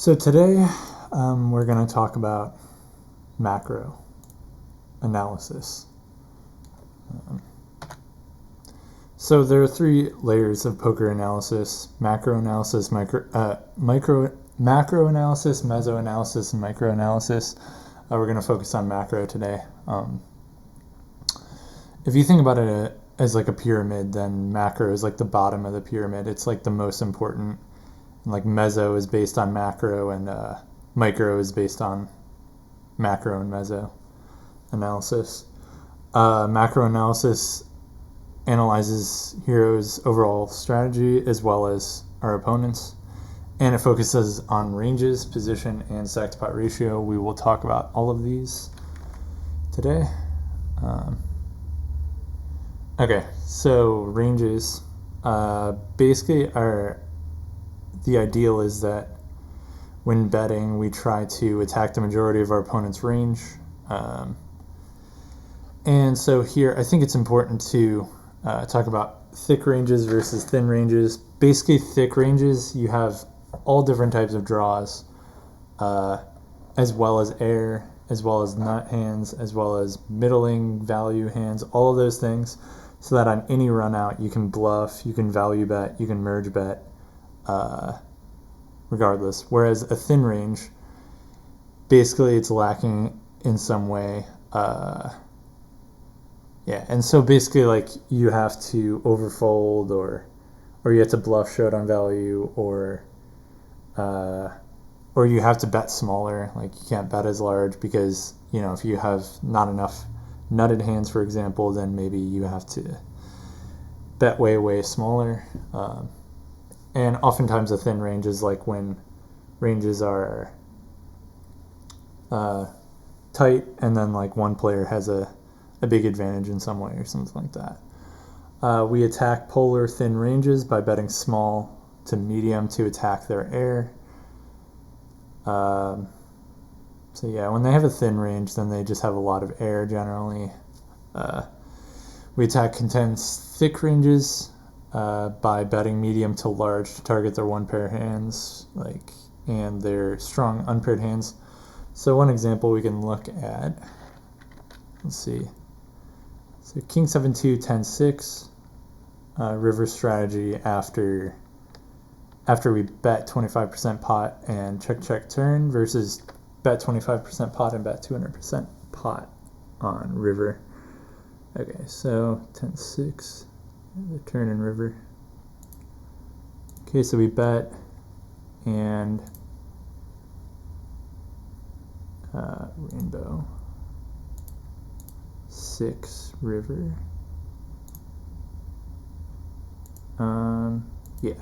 So today we're going to talk about macro analysis. So there are three layers of poker analysis: macro analysis, macro analysis, meso analysis, and micro analysis. We're going to focus on macro today. If you think about it as like a pyramid, then macro is like the bottom of the pyramid. It's like the most important. And like meso is based on macro, and micro is based on macro and meso analysis. Macro analysis analyzes heroes' overall strategy as well as our opponents, and it focuses on ranges, position, and stack to pot ratio. We will talk about all of these today. Okay, so ranges basically are. The ideal is that when betting, we try to attack the majority of our opponent's range. And so here, I think it's important to talk about thick ranges versus thin ranges. Basically, thick ranges, you have all different types of draws, as well as air, as well as nut hands, as well as middling value hands, all of those things, so that on any run out, you can bluff, you can value bet, you can merge bet, regardless. Whereas a thin range, basically it's lacking in some way. And so basically like you have to overfold or you have to bluff showdown value or you have to bet smaller. Like you can't bet as large because, you know, if you have not enough nutted hands, for example, then maybe you have to bet way smaller. And oftentimes a thin range is like when ranges are tight and then like one player has a big advantage in some way or something like that. We attack polar thin ranges by betting small to medium to attack their air. So yeah, when they have a thin range, then they just have a lot of air generally. We attack contends thick ranges by betting medium to large to target their one pair hands, and their strong unpaired hands. So one example we can look at, let's see. So King 7-2, 10-6, river strategy after we bet 25% pot and check turn versus bet 25% pot and bet 200% pot on river. Okay, so 10-6. The turn and river. Okay, so we bet and rainbow 6 river. Yeah.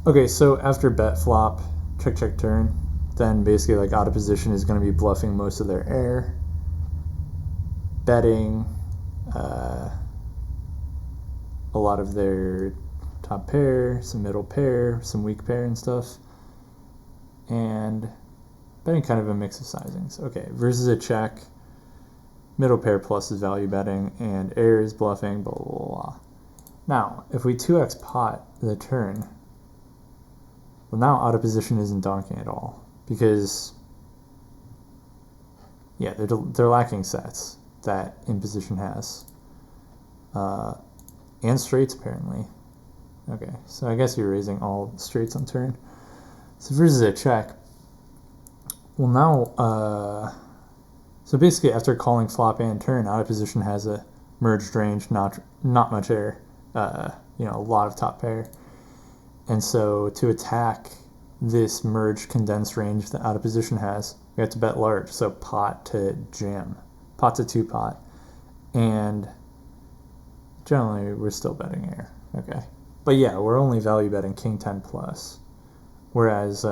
Okay, so after bet flop, check turn, then basically like out of position is going to be bluffing most of their air, betting a lot of their top pair, some middle pair, some weak pair and stuff, and betting kind of a mix of sizings. Okay, versus a check, middle pair plus is value betting, and air is bluffing, blah, blah, blah. Now, if we 2x pot the turn, well, now out of position isn't donking at all, because, yeah, they're lacking sets that in position has. And straights, apparently. Okay, so I guess you're raising all straights on turn. So versus a check. Well, now, so basically after calling flop and turn, out of position has a merged range, not much air, a lot of top pair. And so to attack this merged condensed range that out of position has, we have to bet large. So pot to jam, pot to 2 pot. And generally, we're still betting air. Okay. But yeah, we're only value betting King 10 plus. Whereas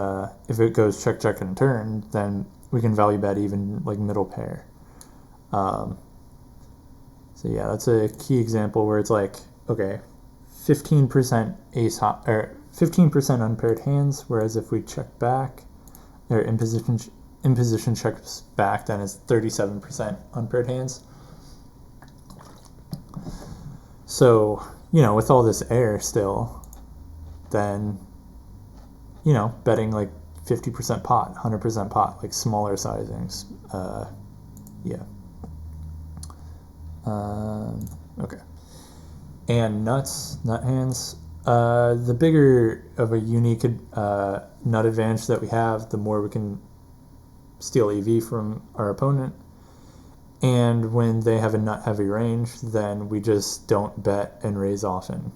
if it goes check and turn, then we can value bet even like middle pair. So yeah, that's a key example where it's like, okay, 15% ace hot, or 15% unpaired hands, whereas if we check back, or in position checks back, then it's 37% unpaired hands. So, with all this air still, then, betting like 50% pot, 100% pot, like smaller sizings. Yeah. Okay. And nuts, nut hands. The bigger of a unique nut advantage that we have, the more we can steal EV from our opponent. And when they have a nut heavy range, then we just don't bet and raise often.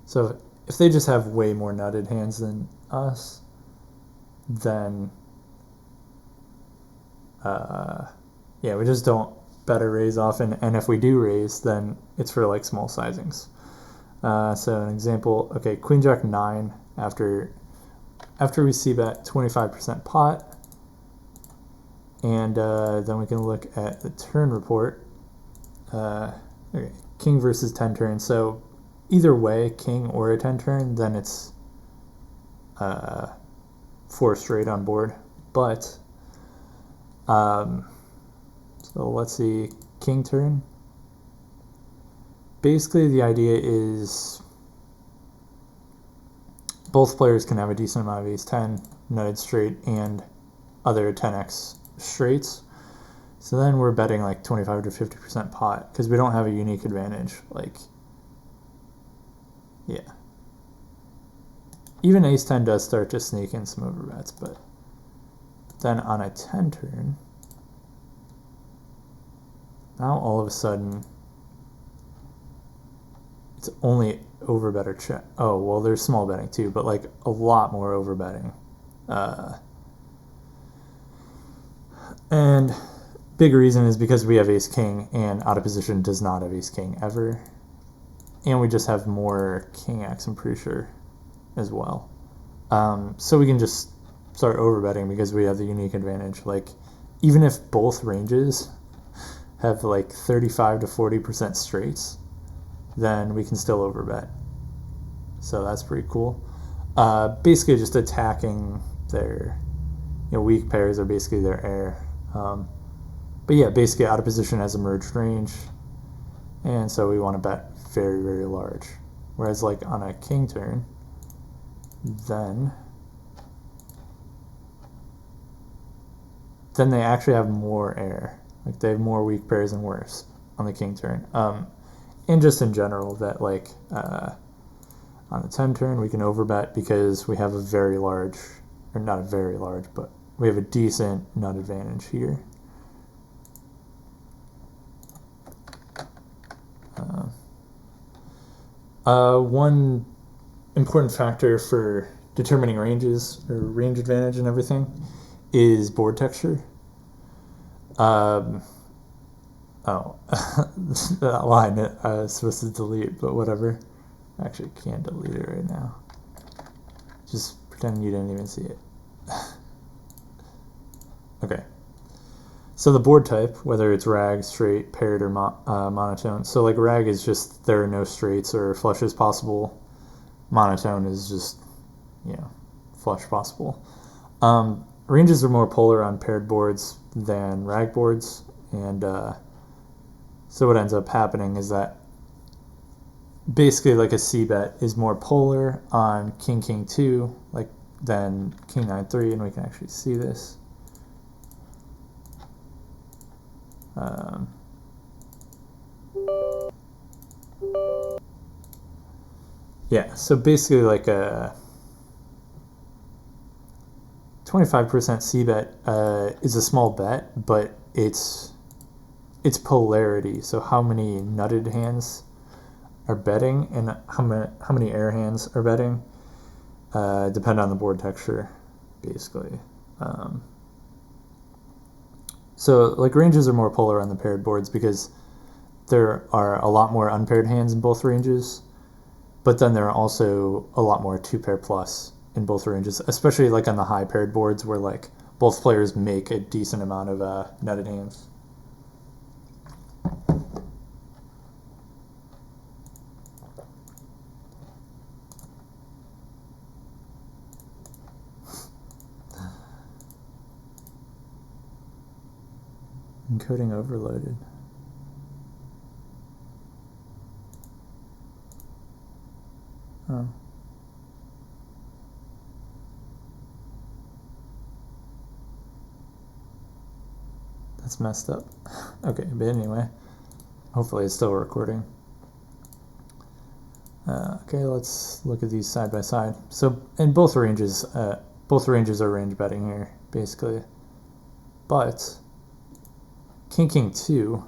So if they just have way more nutted hands than us, then yeah, we just don't bet or raise often. And if we do raise, then it's for like small sizings. So an example, okay, Queen Jack 9 after we see bet 25% pot. And then we can look at the turn report. Okay, king versus 10 turn. So either way, king or a 10 turn, then it's 4 straight on board. But so let's see, king turn. Basically, the idea is both players can have a decent amount of ace 10, nutted straight, and other 10x straights. So then we're betting like 25 to 50% pot because we don't have a unique advantage. Like, yeah. Even ace 10 does start to sneak in some overbets, but then on a 10 turn, now all of a sudden it's only overbet or check. Oh, well, there's small betting too, but like a lot more overbetting. And big reason is because we have ace king and out of position does not have ace king ever. And we just have more king x, I'm pretty sure, as well. So we can just start overbetting because we have the unique advantage. Like, even if both ranges have like 35 to 40% straights, then we can still overbet. So that's pretty cool. Basically just attacking their, weak pairs are basically their heir. But yeah, basically out of position has a merged range, and so we want to bet very, very large. Whereas like on a king turn, then they actually have more heir. Like they have more weak pairs and worse on the king turn. And just in general that like on the 10 turn we can overbet because we have a very large, or not a very large, but we have a decent nut advantage here. One important factor for determining ranges or range advantage and everything is board texture. Oh, that line I was supposed to delete, but whatever. Actually, can't delete it right now. Just pretend you didn't even see it. Okay. So the board type, whether it's rag, straight, paired, or monotone. So like rag is just there are no straights or flushes possible. Monotone is just, flush possible. Ranges are more polar on paired boards than rag boards, and so what ends up happening is that basically like a C bet is more polar on king king 2 like than king 9 3, and we can actually see this. Yeah, so basically like a 25% C bet is a small bet, but it's polarity. So how many nutted hands are betting and how many air hands are betting depend on the board texture, basically. So like ranges are more polar on the paired boards because there are a lot more unpaired hands in both ranges, but then there are also a lot more 2-pair plus in both ranges, especially like on the high paired boards where like both players make a decent amount of nutted hands. Encoding overloaded. Oh. That's messed up. Okay, but anyway, hopefully it's still recording. Okay, let's look at these side by side. So in both ranges are range betting here, basically. But King 2,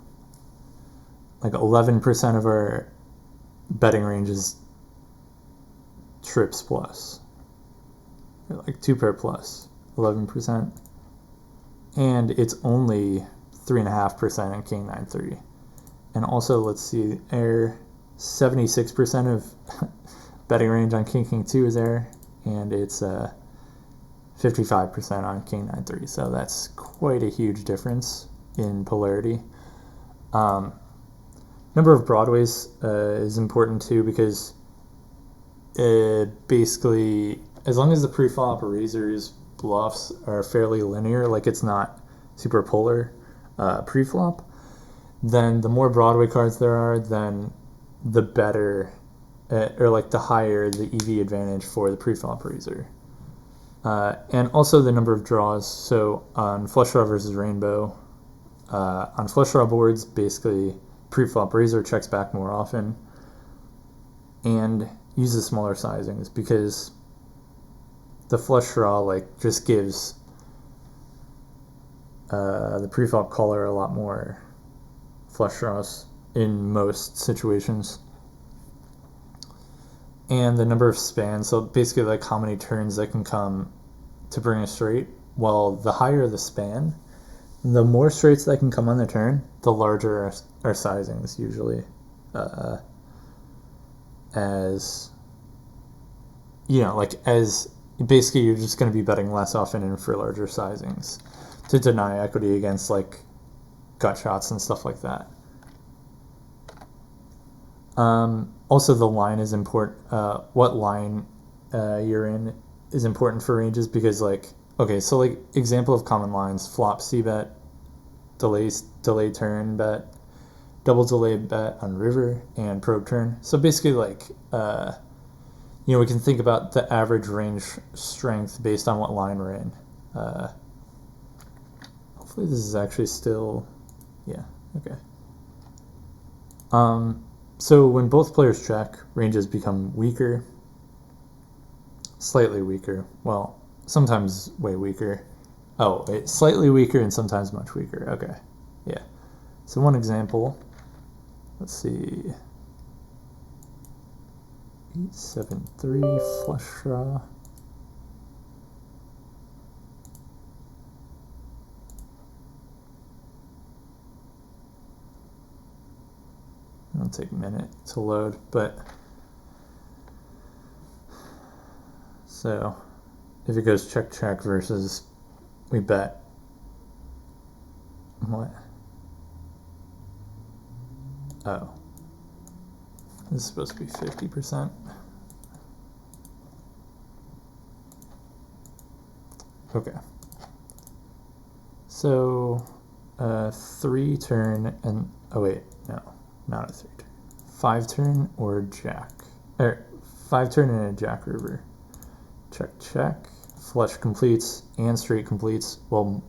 like 11% of our betting range is trips plus, like 2-pair plus, 11%. And it's only 3.5% in King 9-3. And also, let's see, 76% of betting range on King 2 is air, and it's 55% on King 9-3. So that's quite a huge difference in polarity. Number of broadways is important too, because basically, as long as the pre-flop raisers bluffs are fairly linear, like it's not super polar pre-flop, then the more Broadway cards there are, then the better, or like the higher the EV advantage for the pre-flop raiser. And also the number of draws. So on flush draw versus rainbow, on flush draw boards, basically pre-flop raiser checks back more often and uses smaller sizings, because the flush draw like just gives the pre-flop caller a lot more flush draws in most situations. And the number of spans, so basically like how many turns that can come to bring a straight. Well, the higher the span, the more straights that can come on the turn, the larger our sizings usually. As you know, like as basically you're just going to be betting less often and for larger sizings to deny equity against like gut shots and stuff like that. Also, the line is important. What line you're in is important for ranges, because like, okay, so like example of common lines: flop C bet, delay turn bet, double delay bet on river, and probe turn. So basically, like, we can think about the average range strength based on what line we're in. Hopefully this is actually still, yeah, okay. So when both players check, ranges become weaker, slightly weaker. Well, sometimes way weaker. Oh, it's slightly weaker and sometimes much weaker. Okay, yeah. So one example, let's see. 8-7-3 flush draw. It'll take a minute to load, but so if it goes check check versus we bet what? Oh, this is supposed to be 50%. Okay. So 3 turn and oh wait, no. Not a 3 turn. 5 turn or jack. 5 turn and a jack river. Check, check. Flush completes and straight completes. Well,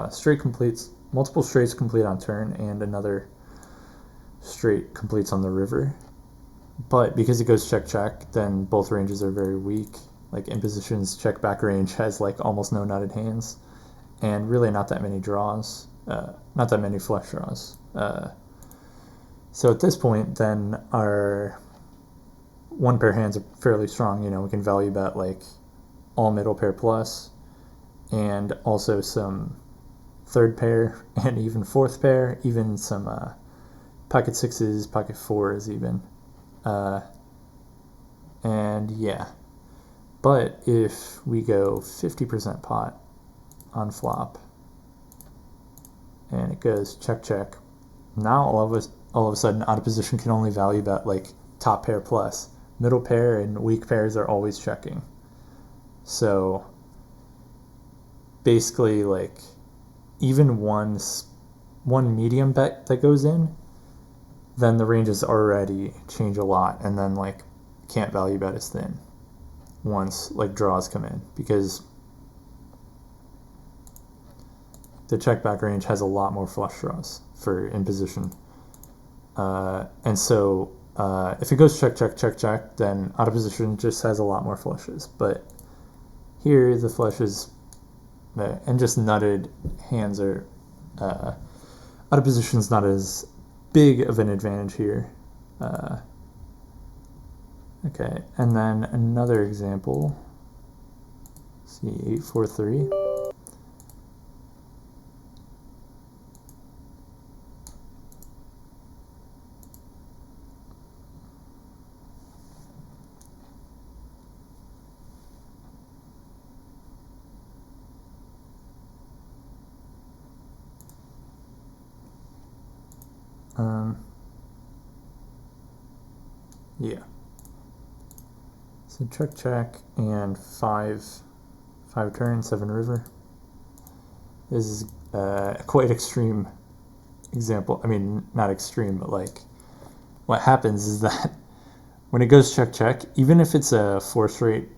straight completes. Multiple straights complete on turn, and another straight completes on the river. But because it goes check, check, then both ranges are very weak. Like imposition's check back range has like almost no nutted hands, and really not that many draws. Not that many flush draws. So at this point, then our 1-pair hands are fairly strong. We can value bet like all middle pair plus, and also some 3rd pair and even 4th pair, even some pocket 6s, pocket 4s even. And yeah, but if we go 50% pot on flop and it goes check check, now all of a sudden out of position can only value bet like top pair plus. Middle pair and weak pairs are always checking. So basically, like, even one medium bet that goes in, then the ranges already change a lot, and then like can't value bet as thin once like draws come in, because the check back range has a lot more flush draws for in position. And so if it goes check, check, check, check, then out of position just has a lot more flushes. But here the flushes and just nutted hands are out of position is not as big of an advantage here. Okay, and then another example. Let's see, 8-4-3. Yeah. So check, check, and 5 turn, 7 river. This is a quite extreme example. I mean, not extreme, but like what happens is that when it goes check, check, even if it's a 4 straight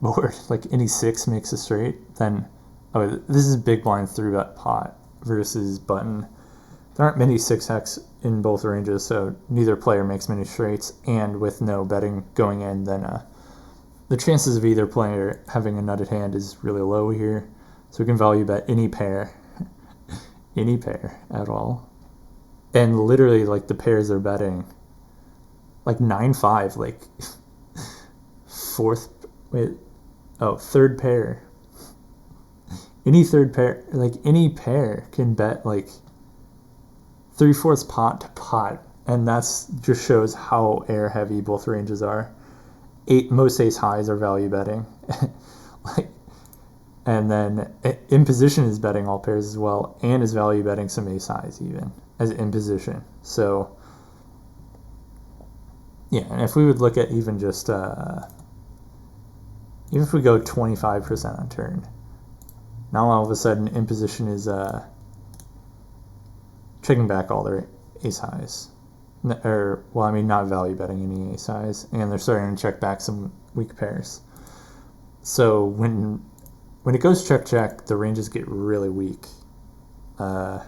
board, like any 6 makes a straight, then this is big blind 3-bet pot versus button. There aren't many 6x in both ranges, so neither player makes many straights, and with no betting going in, then the chances of either player having a nutted hand is really low here. So we can value bet any pair, any pair at all. And literally, like, the pairs they're betting, like 9-5, like third pair. Any third pair, like any pair can bet like 3/4 pot to pot, and that's just shows how air heavy both ranges are. Most ace highs are value betting, like, and then in position is betting all pairs as well, and is value betting some ace highs even as in position. So yeah, and if we would look at even just even if we go 25% on turn, now all of a sudden in position is checking back all their ace highs. Or, well, I mean, not value betting any ace highs, and they're starting to check back some weak pairs. So when it goes check, check, the ranges get really weak. And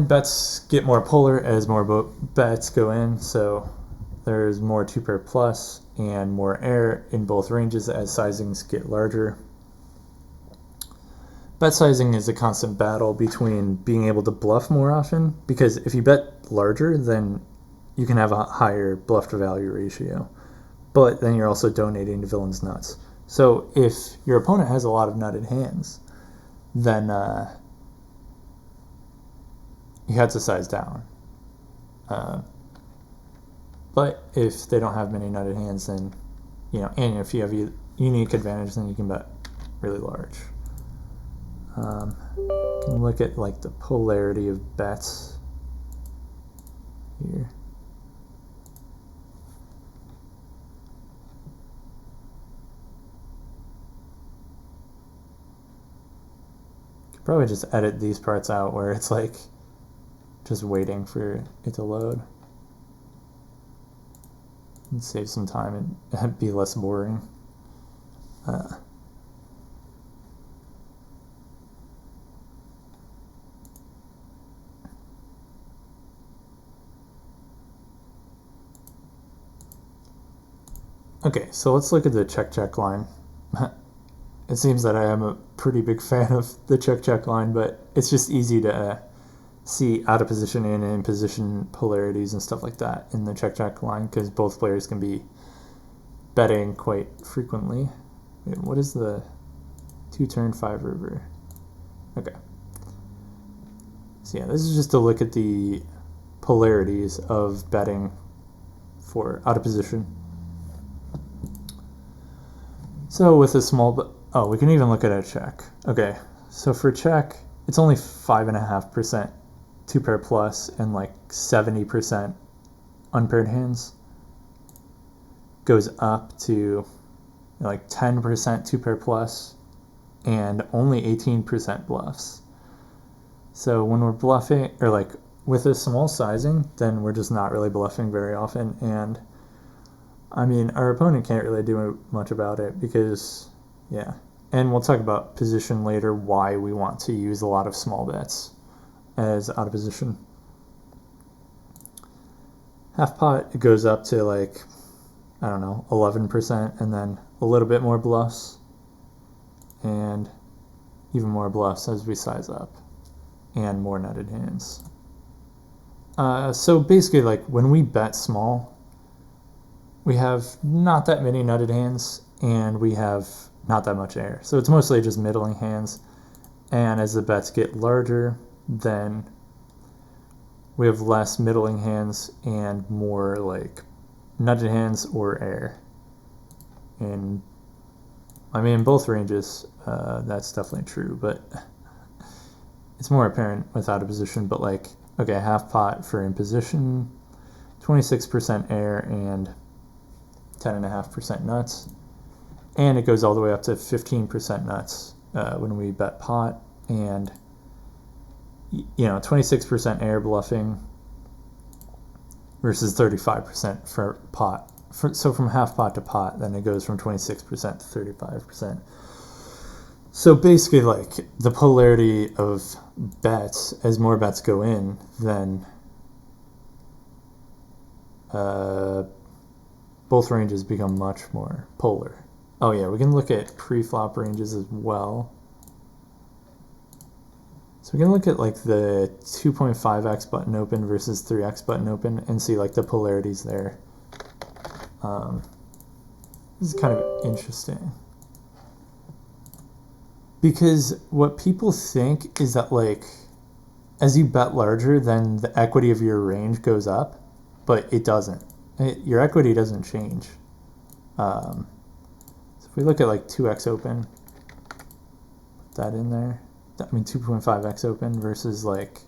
bets get more polar as more bets go in, so there's more 2-pair plus and more air in both ranges as sizings get larger. Bet sizing is a constant battle between being able to bluff more often, because if you bet larger, then you can have a higher bluff to value ratio, but then you're also donating to villain's nuts. So if your opponent has a lot of nutted hands, then you have to size down. But if they don't have many nutted hands, then, and if you have a unique advantage, then you can bet really large. You can look at like the polarity of bets here. Could probably just edit these parts out where it's like just waiting for it to load and save some time and be less boring. Okay, so let's look at the check-check line. It seems that I am a pretty big fan of the check-check line, but it's just easy to see out of position and in position polarities and stuff like that in the check-check line, because both players can be betting quite frequently. Wait, what is the 2-turn 5 river? Okay. So yeah, this is just to look at the polarities of betting for out of position. So with a small, we can even look at a check. Okay, so for check, it's only 5.5% 2-pair plus and like 70% unpaired hands. Goes up to like 10% 2-pair plus and only 18% bluffs. So when we're bluffing, or like with a small sizing, then we're just not really bluffing very often, and I mean, our opponent can't really do much about it because, yeah. and we'll talk about position later, why we want to use a lot of small bets as out of position. Half pot, it goes up to like, I don't know, 11%, and then a little bit more bluffs, and even more bluffs as we size up, and more nutted hands. So basically, like when we bet small, we have not that many nutted hands, and we have not that much air. So it's mostly just middling hands, and as the bets get larger, then we have less middling hands and more like nutted hands or air. And I mean, in both ranges, that's definitely true, but it's more apparent without a position. But like, okay, half pot for in position, 26% air and 10.5% nuts. And it goes all the way up to 15% nuts when we bet pot, and 26% air bluffing versus 35% for pot. So from half pot to pot, then it goes from 26% to 35%. So basically, like the polarity of bets, as more bets go in, then both ranges become much more polar. Oh yeah, we can look at pre-flop ranges as well. So we can look at like the 2.5x button open versus 3x button open and see like the polarities there. This is kind of interesting, because what people think is that like as you bet larger, then the equity of your range goes up, but it doesn't. Your equity doesn't change. So if we look at like 2x open, put that in there. I mean 2.5x open versus like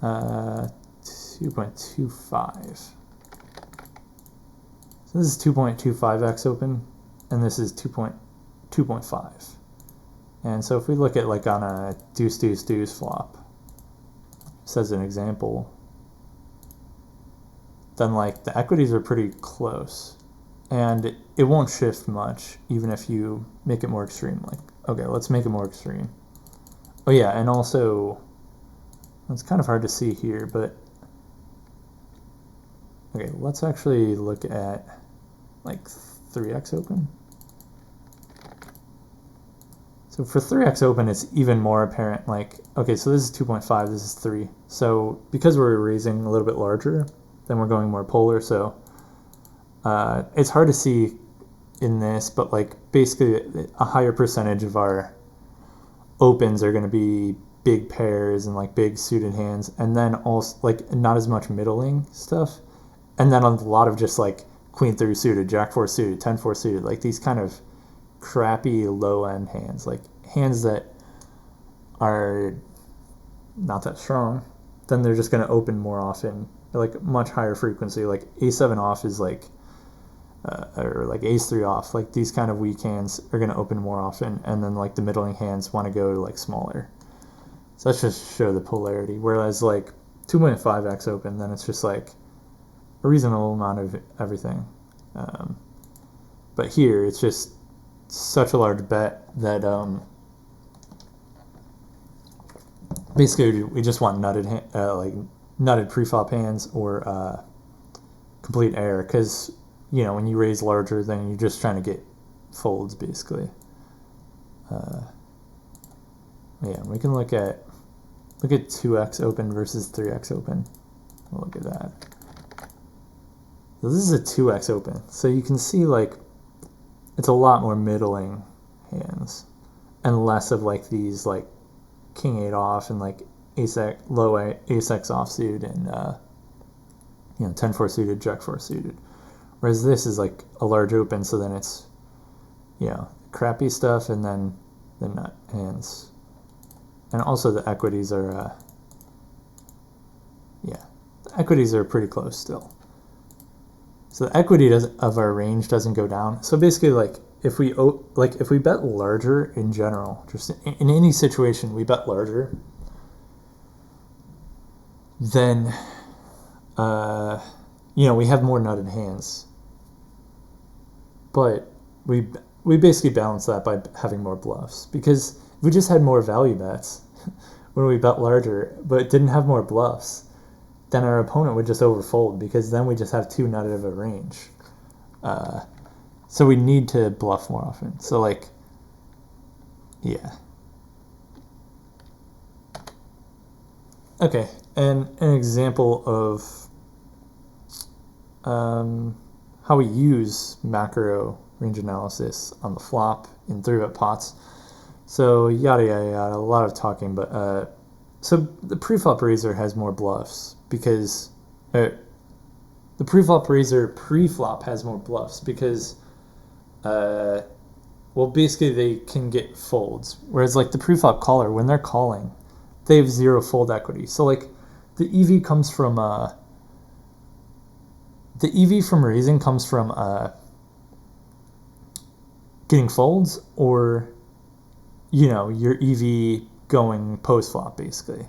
2.25. So this is 2.25x open, and this is 2.5. And so if we look at like on a deuce deuce deuce flop, just as an example, then like the equities are pretty close, and it won't shift much even if you make it more extreme. Like, okay, let's make it more extreme. Oh yeah, and also, it's kind of hard to see here, but okay, let's actually look at like 3x open. So for 3x open, it's even more apparent. Like, okay, so this is 2.5, this is 3. So because we're raising a little bit larger, then we're going more polar. So it's hard to see in this, but like basically a higher percentage of our opens are going to be big pairs and like big suited hands, and then also like not as much middling stuff, and then a lot of just like queen 3 suited, jack 4 suited, 10-4 suited, like these kind of crappy low end hands, like hands that are not that strong. Then they're just going to open more often, like much higher frequency. Like a7 off is like or like ace 3 off, like these kind of weak hands are going to open more often, and then like the middling hands want to go to like smaller. So let's just show the polarity. Whereas like 2.5x open, then it's just like a reasonable amount of everything. But here it's just such a large bet that basically we just want nutted like nutted preflop hands or complete air, because when you raise larger, then you're just trying to get folds, basically. Yeah, we can look at 2x open versus 3x open. We'll look at that. So this is a 2x open, so you can see like it's a lot more middling hands and less of like these like king 8 off and like low ace x offsuit and 10-4 suited, jack 4 suited. Whereas this is like a large open, so then it's, crappy stuff and then the nut hands. And also the equities are, the equities are pretty close still. So the equity of our range doesn't go down. So basically, like if we bet larger in general, just in any situation we bet larger, then we have more nutted hands. But we basically balance that by having more bluffs, because if we just had more value bets when we bet larger but didn't have more bluffs, then our opponent would just overfold, because then we just have too nutted of a range. So we need to bluff more often. So like, yeah. Okay, and an example of how we use macro range analysis on the flop in 3-bet pots. So yada yada yada, a lot of talking, but so the pre-flop raiser has more bluffs because the pre-flop raiser pre-flop has more bluffs because well, basically they can get folds, whereas like the pre-flop caller, when they're calling, they have 0 fold equity. So like the EV comes from the EV from raising comes from getting folds, or your EV going post flop basically.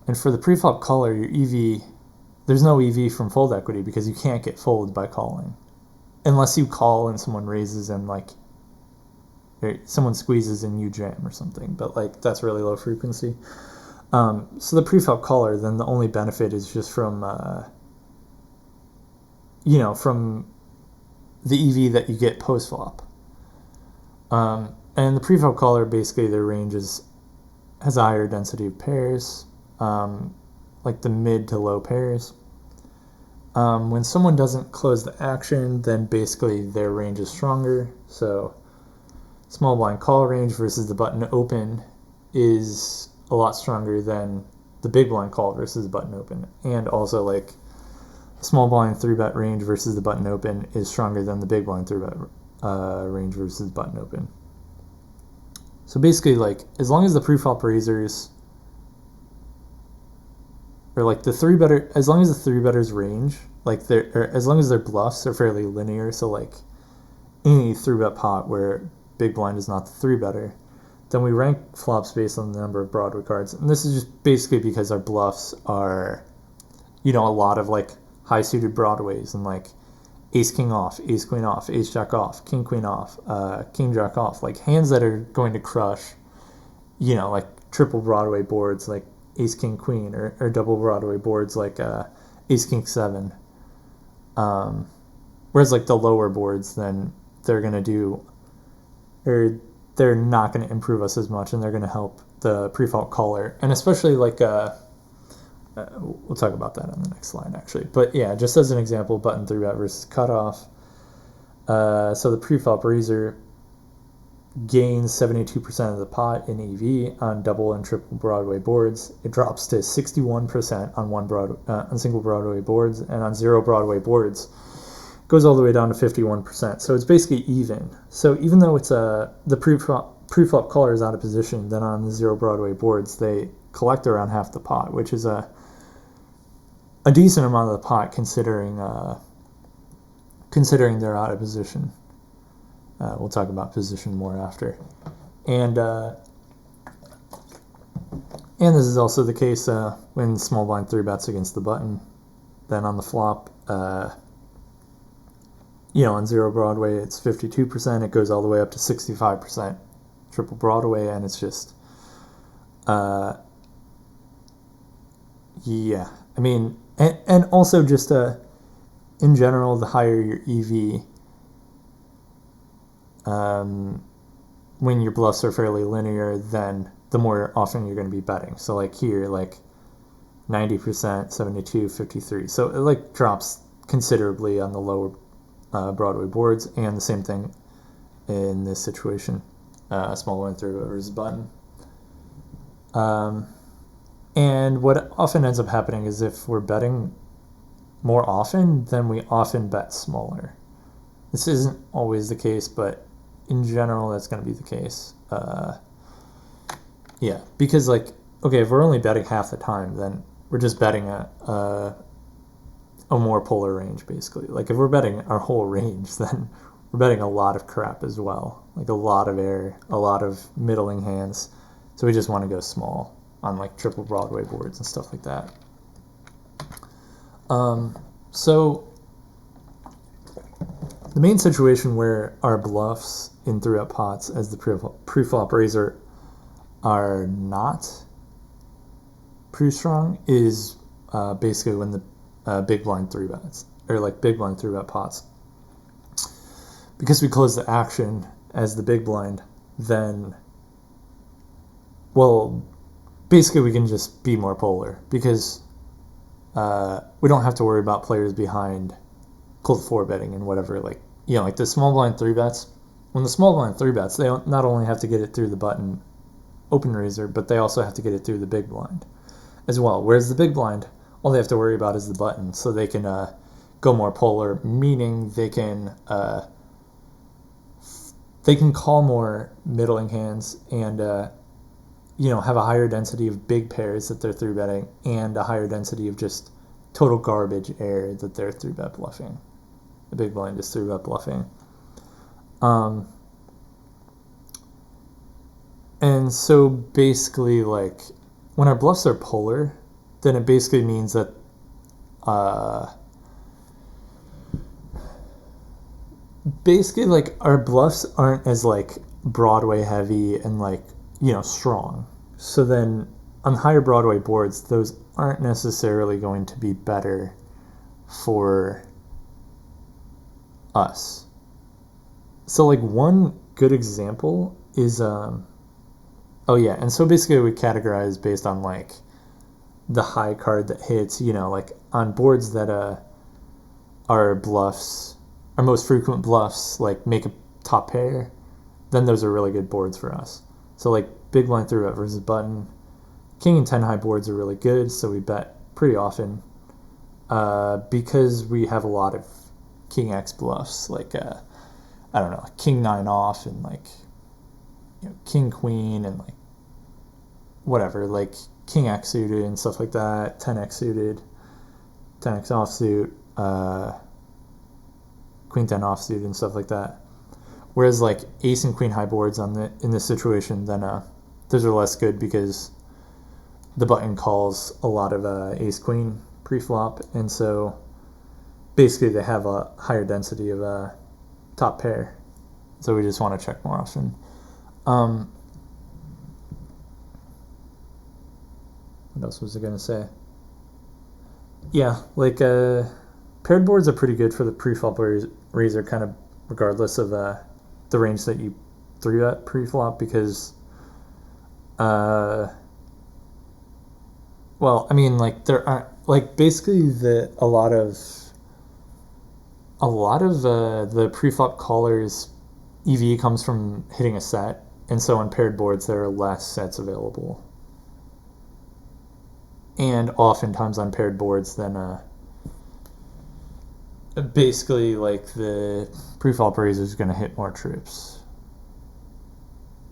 And for the pre-flop caller, your EV, there's no EV from fold equity because you can't get fold by calling, unless you call and someone raises and like someone squeezes and you jam or something, but like that's really low frequency. So the pre-flop caller, then the only benefit is just from from the EV that you get post flop. And the pre-flop caller, basically their range has a higher density of pairs, like the mid to low pairs. When someone doesn't close the action, then basically their range is stronger. So small blind call range versus the button open is a lot stronger than the big blind call versus the button open. And also like small blind 3-bet range versus the button open is stronger than the big blind 3-bet range versus button open. So basically, like, as long as the pre-flop raisers, or like the 3-better, as long as the 3-betters range, like as long as their bluffs are fairly linear, so like any 3-bet pot where big blind is not the 3-better, then we rank flops based on the number of Broadway cards. And this is just basically because our bluffs are, a lot of like high suited Broadways and like ace king off, ace queen off, ace jack off, king queen off, king jack off, like hands that are going to crush, like triple Broadway boards like ace king queen, or double Broadway boards like ace king 7. Whereas like the lower boards, then they're going to do, or they're not going to improve us as much, and they're going to help the pre-flop caller, and especially like we'll talk about that on the next slide actually. But yeah, just as an example, button 3-bet versus cutoff. So the pre-flop raiser gains 72% of the pot in EV on double and triple Broadway boards. It drops to 61% on on single Broadway boards, and on 0 Broadway boards goes all the way down to 51%. So it's basically even. So even though it's the pre-flop caller is out of position, then on the 0 Broadway boards they collect around half the pot, which is a decent amount of the pot considering they're out of position. We'll talk about position more after. And this is also the case when small blind 3-bets against the button. Then on the flop, on 0 Broadway it's 52%. It goes all the way up to 65% triple Broadway, and it's just yeah. I mean, and also just in general, the higher your EV, when your bluffs are fairly linear, then the more often you're going to be betting. So like here, like 90%, 72, 53. So it like drops considerably on the lower Broadway boards, and the same thing in this situation, small blind 3-bet versus button. And what often ends up happening is if we're betting more often, then we often bet smaller. This isn't always the case, but in general, that's going to be the case. Yeah, because like, okay, if we're only betting half the time, then we're just betting a more polar range, basically. Like if we're betting our whole range, then we're betting a lot of crap as well, like a lot of air, a lot of middling hands. So we just want to go small on like triple Broadway boards and stuff like that. So The main situation where our bluffs in 3-bet pots as the pre-flop raiser are not pretty strong is basically when the big blind 3-bets, or like big blind 3-bet pots. Because we close the action as the big blind, then, well, basically we can just be more polar, because we don't have to worry about players behind cold 4-betting and whatever, like, you know, like the small blind 3-bets. When the small blind 3-bets, they not only have to get it through the button open raiser, but they also have to get it through the big blind as well. Whereas the big blind, all they have to worry about is the button, so they can go more polar, meaning they can call more middling hands and you know, have a higher density of big pairs that they're 3-betting and a higher density of just total garbage air that they're 3-bet bluffing. The big blind is 3-bet bluffing. And so basically, like, when our bluffs are polar, then it basically means that basically, like, our bluffs aren't as, like, Broadway heavy and, like, you know, strong. So then on higher Broadway boards, those aren't necessarily going to be better for us. So, like, one good example is oh yeah, and so basically we categorize based on, like, the high card that hits, you know, like on boards that are bluffs, our most frequent bluffs, like make a top pair, then those are really good boards for us. So like big blind 3-bet versus button, king and 10 high boards are really good, so we bet pretty often because we have a lot of king X bluffs, like I don't know, king 9 off and, like, you know, king queen and, like, whatever, like king X suited and stuff like that, 10X suited, 10X offsuit, queen 10 offsuit and stuff like that. Whereas like ace and queen high boards in this situation, then those are less good because the button calls a lot of ace queen pre-flop, and so basically they have a higher density of top pair, so we just want to check more often. What else was I going to say? Yeah, like paired boards are pretty good for the pre-flop raiser, kind of regardless of the range that you 3-bet pre-flop, because well, I mean, like, there aren't, like, basically a lot of the pre-flop callers EV comes from hitting a set, and so on paired boards there are less sets available. And oftentimes on paired boards, then basically, like, the pre-flop raiser is going to hit more trips.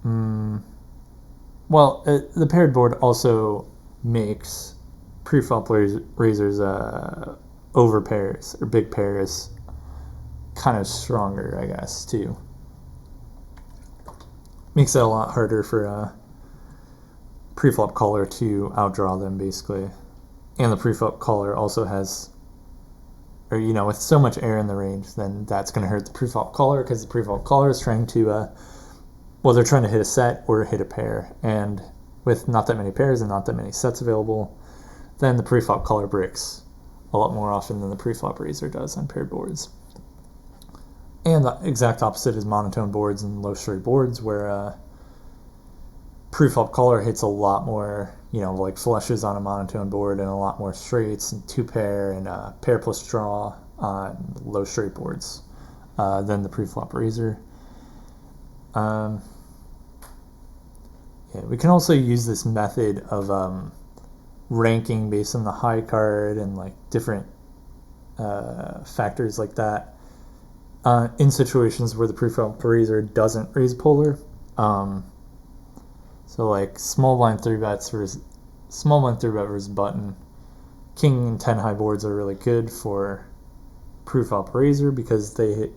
Well, the paired board also makes pre-flop raisers over pairs or big pairs kind of stronger, I guess, too. Makes it a lot harder for pre-flop caller to outdraw them, basically. And the pre-flop caller also has, or, you know, with so much air in the range, then that's going to hurt the pre-flop caller, because the pre-flop caller is trying to well, they're trying to hit a set or hit a pair, and with not that many pairs and not that many sets available, then the pre-flop caller bricks a lot more often than the pre-flop raiser does on paired boards. And the exact opposite is monotone boards and low straight boards, where pre-flop caller hits a lot more, you know, like flushes on a monotone board and a lot more straights and 2-pair and pair plus draw on low straight boards than the pre-flop raiser. Yeah, we can also use this method of ranking based on the high card and, like, different factors like that in situations where the pre-flop raiser doesn't raise polar. So, like, small blind 3-bet versus button. King and 10 high boards are really good for pre-flop raiser because it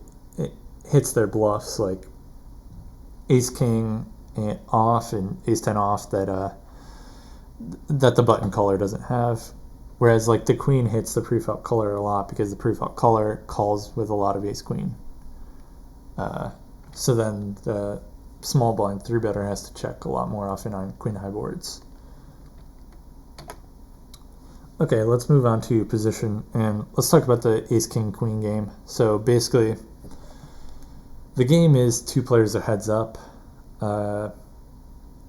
hits their bluffs, like ace king off and ace 10 off that the button caller doesn't have. Whereas, like, the queen hits the pre-flop caller a lot because the pre-flop caller calls with a lot of ace queen. So then the small blind 3-better has to check a lot more often on queen high boards. Okay, let's move on to position, and let's talk about the ace king queen game. So basically, the game is 2 players a heads up.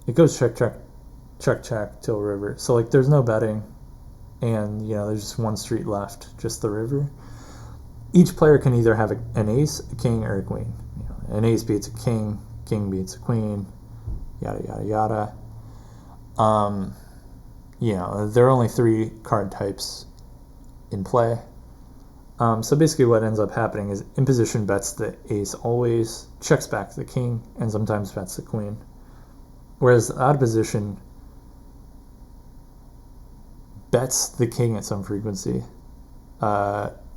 It goes check check check check till river. So like there's no betting, and there's just 1 street left, just the river. Each player can either have an ace, a king, or a queen. An ace beats a king, king beats a queen, yada yada yada. There are only 3 card types in play. So basically what ends up happening is in position bets the ace always, checks back the king, and sometimes bets the queen. Whereas out of position bets the king at some frequency,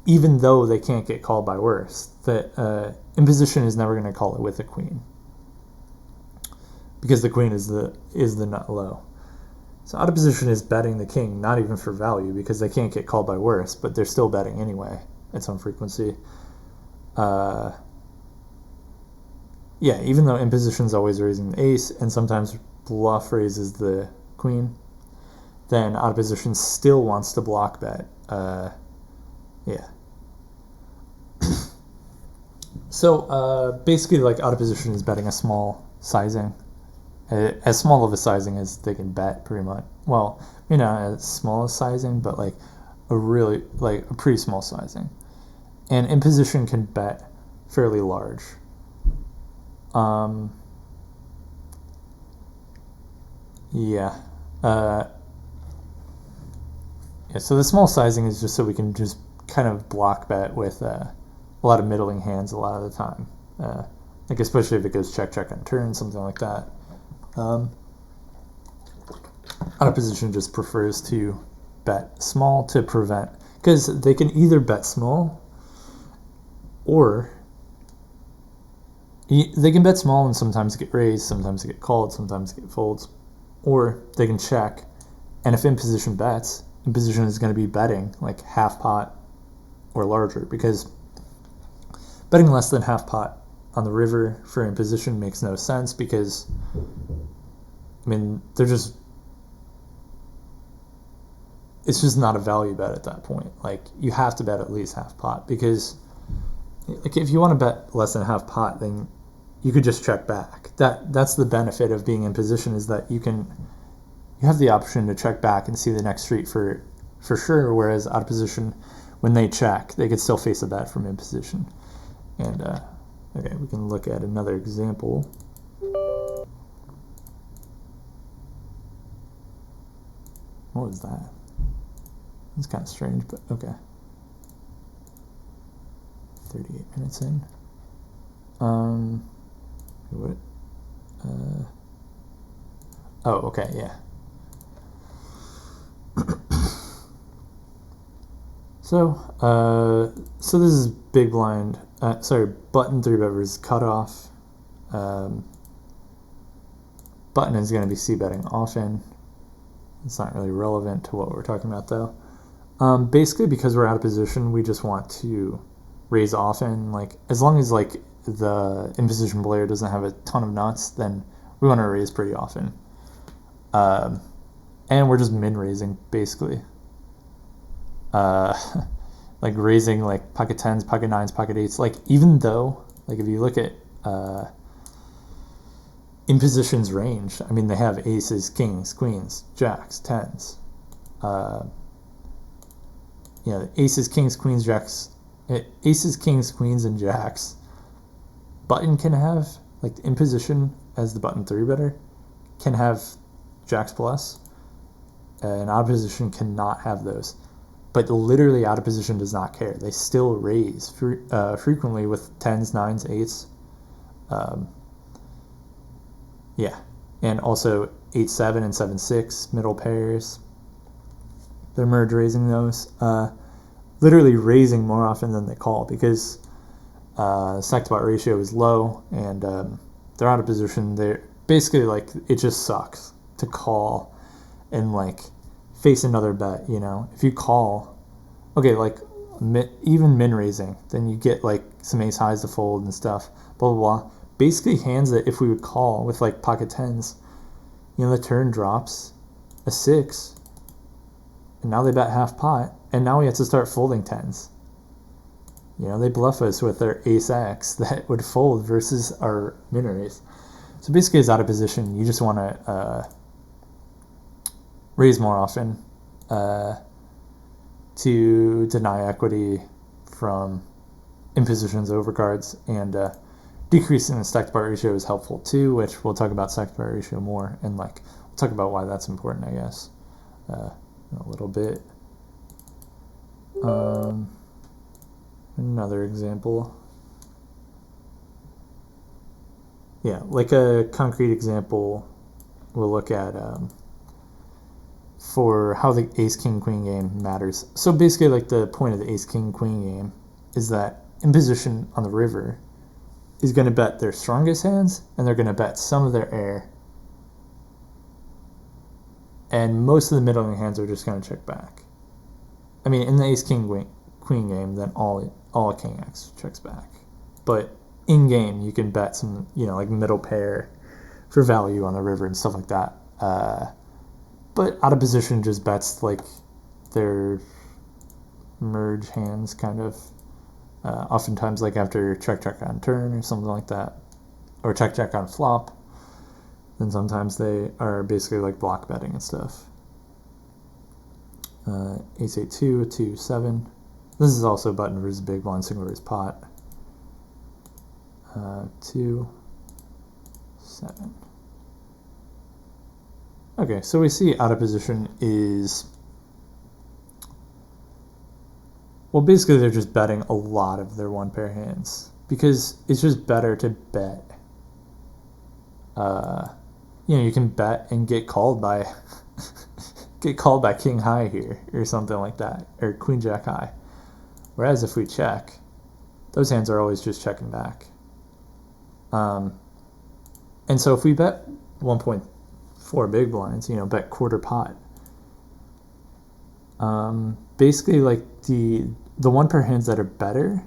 even though they can't get called by worse. The in position is never going to call it with a queen, because the queen is the nut low. So out of position is betting the king, not even for value, because they can't get called by worse, but they're still betting anyway at some frequency. Even though in position is always raising the ace, and sometimes bluff raises the queen, then out of position still wants to block bet. So basically, like, out of position is betting a small sizing. As small of a sizing as they can bet, pretty much. Well, as small as sizing, but like a pretty small sizing. And in position can bet fairly large. So the small sizing is just so we can just kind of block bet with a lot of middling hands a lot of the time. Like especially if it goes check check on turn, something like that. Out of position just prefers to bet small to prevent, because they can either bet small or they can bet small and sometimes get raised, sometimes get called, sometimes get folds, or they can check, and if in position bets, in position is going to be betting like half pot or larger, because betting less than half pot on the river for in position makes no sense, because it's just not a value bet at that point. Like, you have to bet at least half pot, because like if you want to bet less than half pot, then you could just check back. That's the benefit of being in position, is that you have the option to check back and see the next street for sure, whereas out of position, when they check, they could still face a bet from in position. And okay, we can look at another example. What was that? It's kind of strange, but okay. 38 minutes in. What? Oh, okay, yeah. So this is big blind. Button 3-bet versus cutoff. Button is going to be c-betting often. It's not really relevant to what we're talking about, though. Basically, because we're out of position, we just want to raise often. Like, as long as like the in-position player doesn't have a ton of nuts, then we want to raise pretty often. And we're just min-raising, basically. Like raising like pocket 10s, pocket 9s, pocket 8s. Like, even though, like, if you look at in position's range, I mean, they have aces, kings, queens, jacks, 10s. Aces, kings, queens, jacks, aces, kings, queens, and jacks. Button can have, like, in position as the button 3-better, can have jacks plus, and out of position cannot have those. But literally out of position does not care. They still raise frequently with 10s, 9s, 8s. And also 8-7 and 7-6 middle pairs. They're merge raising those. Literally raising more often than they call, because stack to pot ratio is low, and they're out of position. They're basically, like, it just sucks to call and like face another bet. If you call, okay, like even min raising, then you get like some ace highs to fold and stuff, blah blah blah. Basically hands that if we would call with like pocket tens, you know, the turn drops a 6, and now they bet half pot, and now we have to start folding tens. You know, they bluff us with their ace X that would fold versus our min raise. So basically, it's out of position. You just want to raise more often to deny equity from impositions, overcards, and decreasing the stack to bar ratio is helpful too, which we'll talk about stack to bar ratio more, and like we'll talk about why that's important, I guess, in a little bit. Another example. Yeah, like a concrete example we'll look at for how the ace-king-queen game matters. So basically, like, the point of the ace-king-queen game is that in position on the river is going to bet their strongest hands, and they're going to bet some of their air. And most of the middling hands are just going to check back. I mean, in the ace-king-queen game, then all king X checks back. But in game, you can bet some, you know, like middle pair for value on the river and stuff like that. But out of position just bets like their merge hands, kind of. Oftentimes, like after check on turn or something like that, or check on flop. Then sometimes they are basically like block betting and stuff. Ace 8-2, 2-7. This is also button versus big blind single raise pot. 2, 7. Okay, so we see out of position is, well, basically they're just betting a lot of their one pair hands because it's just better to bet. You know, you can bet and get called by king high here or something like that, or queen jack high. Whereas if we check, those hands are always just checking back. And so if we bet 1.4 big blinds, you know, bet quarter pot, basically like the one pair hands that are better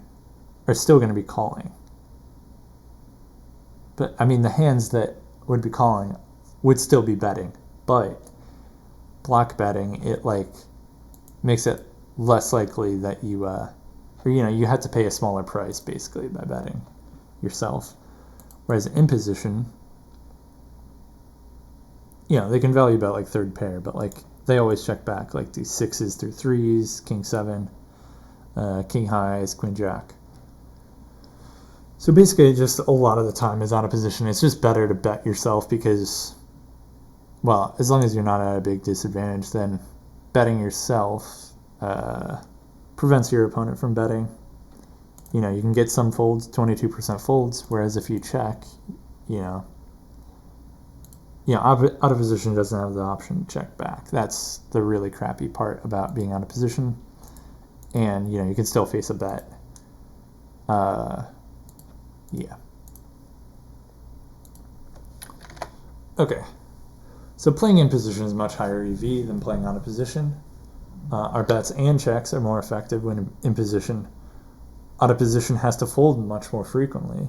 are still going to be calling. But I mean, the hands that would be calling would still be betting, but block betting, it like makes it less likely that you or you know, you had to pay a smaller price basically by betting yourself. Whereas in position, you know, they can value bet like third pair, but like they always check back like these 6s through 3s, king 7, king highs, queen jack. So basically, just a lot of the time is out of position. It's just better to bet yourself because, well, as long as you're not at a big disadvantage, then betting yourself prevents your opponent from betting. You know, you can get some folds, 22% folds, whereas if you check, you know, out of position doesn't have the option to check back. That's the really crappy part about being out of position. And, you know, you can still face a bet. Yeah. Okay. So playing in position is much higher EV than playing out of position. Our bets and checks are more effective when in position. Out of position has to fold much more frequently.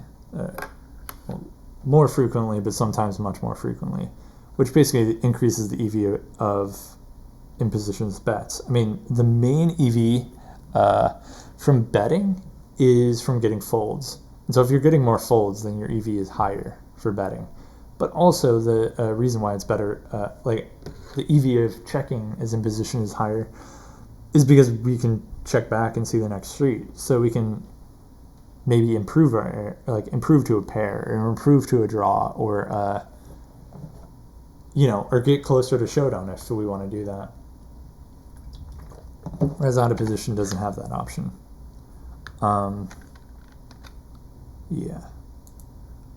More frequently, but sometimes much more frequently, which basically increases the EV of in position's bets. I mean, the main EV from betting is from getting folds. And so if you're getting more folds, then your EV is higher for betting. But also the reason why it's better, like the EV of checking as in position is higher, is because we can check back and see the next street. So we can maybe improve to a pair or improve to a draw or, you know, or get closer to showdown if we want to do that. Whereas out of position doesn't have that option. Yeah.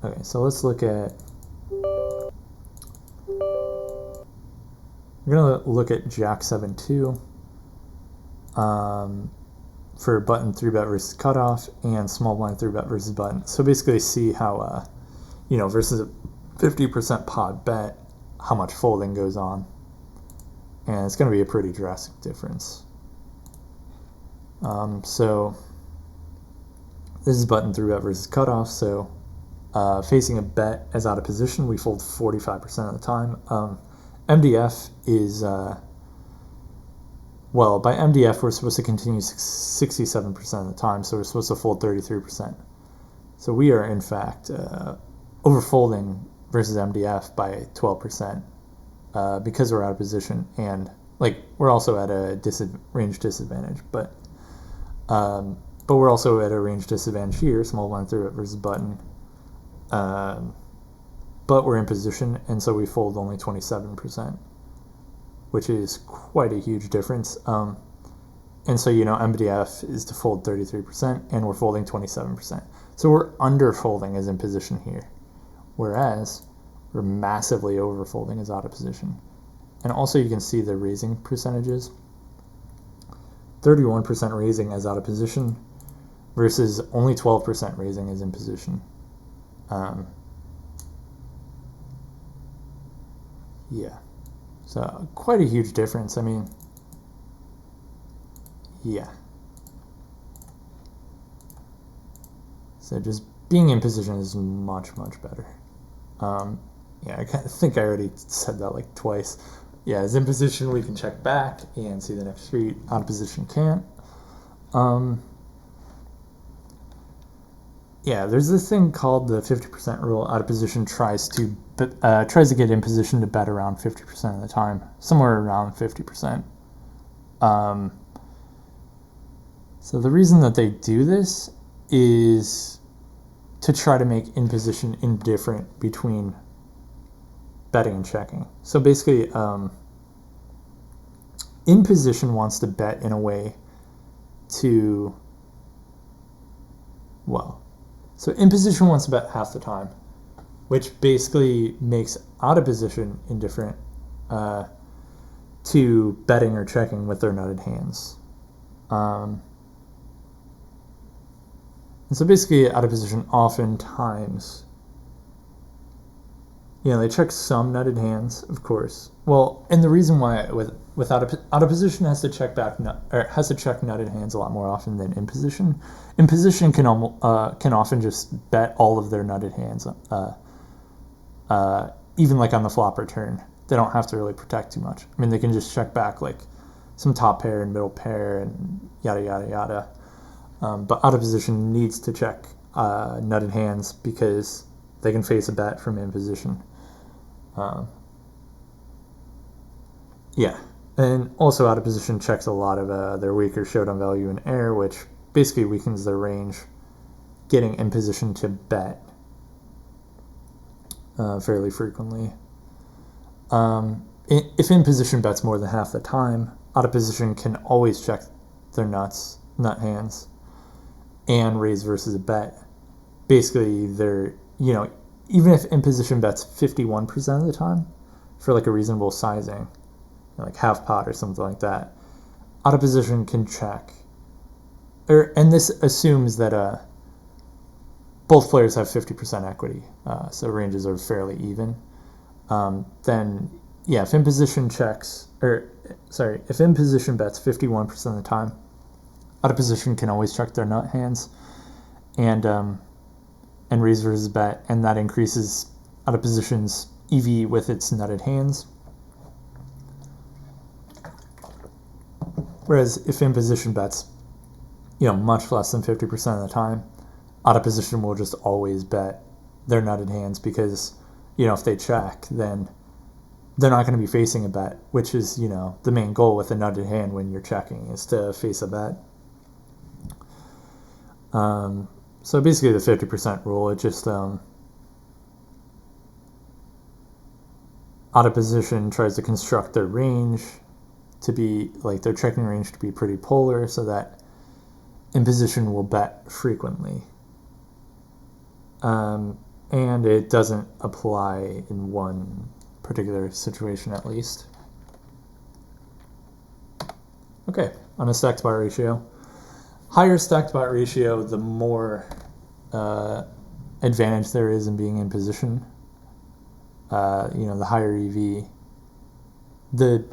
Okay, so let's look at, we're going to look at Jack 7-2 for button 3-bet versus cutoff and small blind 3-bet versus button. So basically see how, you know, versus a 50% pot bet, how much folding goes on. And it's going to be a pretty drastic difference. So this is button 3-bet versus cutoff. So facing a bet as out of position, we fold 45% of the time. MDF is, well, by MDF, we're supposed to continue 67% of the time, so we're supposed to fold 33%. So we are, in fact, overfolding versus MDF by 12% because we're out of position, and we're also at a range disadvantage, but we're also at a range disadvantage here, small blind 3-bet versus button. But we're in position, and so we fold only 27%, which is quite a huge difference. And so, MDF is to fold 33%, and we're folding 27%. So we're under folding as in position here, whereas we're massively over folding as out of position. And also you can see the raising percentages. 31% raising as out of position versus only 12% raising as in position. Yeah, so quite a huge difference. I mean, yeah. So just being in position is much, much better. Yeah, I think I already said that like twice. Yeah, as in position, we can check back and see the next street. Out of position, can't. Yeah, there's this thing called the 50% rule. Out of position tries to get in position to bet around 50% of the time, somewhere around 50%. So the reason that they do this is to try to make in position indifferent between betting and checking. So basically, in position wants to bet in a way to, well, so in position wants to bet half the time, which basically makes out of position indifferent to betting or checking with their nutted hands. And so basically, out of position oftentimes, they check some nutted hands, of course. Well, and the reason why with out of position has to check back has to check nutted hands a lot more often than in position. In position can often just bet all of their nutted hands, even like on the flop or turn. They don't have to really protect too much. I mean, they can just check back like some top pair and middle pair and yada yada yada. But out of position needs to check nutted hands because they can face a bet from in position. Yeah, and also out of position checks a lot of their weaker showdown value in air, which basically weakens their range, getting in position to bet fairly frequently. If in position bets more than half the time, out of position can always check their nut hands and raise versus a bet. Basically, they're, even if in position bets 51% of the time for like a reasonable sizing, like half pot or something like that, out of position can check. And this assumes that both players have 50% equity, so ranges are fairly even. Then, yeah, if in position bets 51% of the time, out of position can always check their nut hands and raise versus bet, and that increases out of position's EV with its nutted hands. Whereas if in position bets, much less than 50% of the time, out of position will just always bet their nutted hands because, if they check, then they're not going to be facing a bet, which is, the main goal with a nutted hand when you're checking is to face a bet. So basically the 50% rule, it just, out of position tries to construct their range to be, like their checking range to be pretty polar so that in position will bet frequently. And it doesn't apply in one particular situation at least. Okay, on a stacked spot ratio. Higher stacked spot ratio, the more advantage there is in being in position. The higher EV, the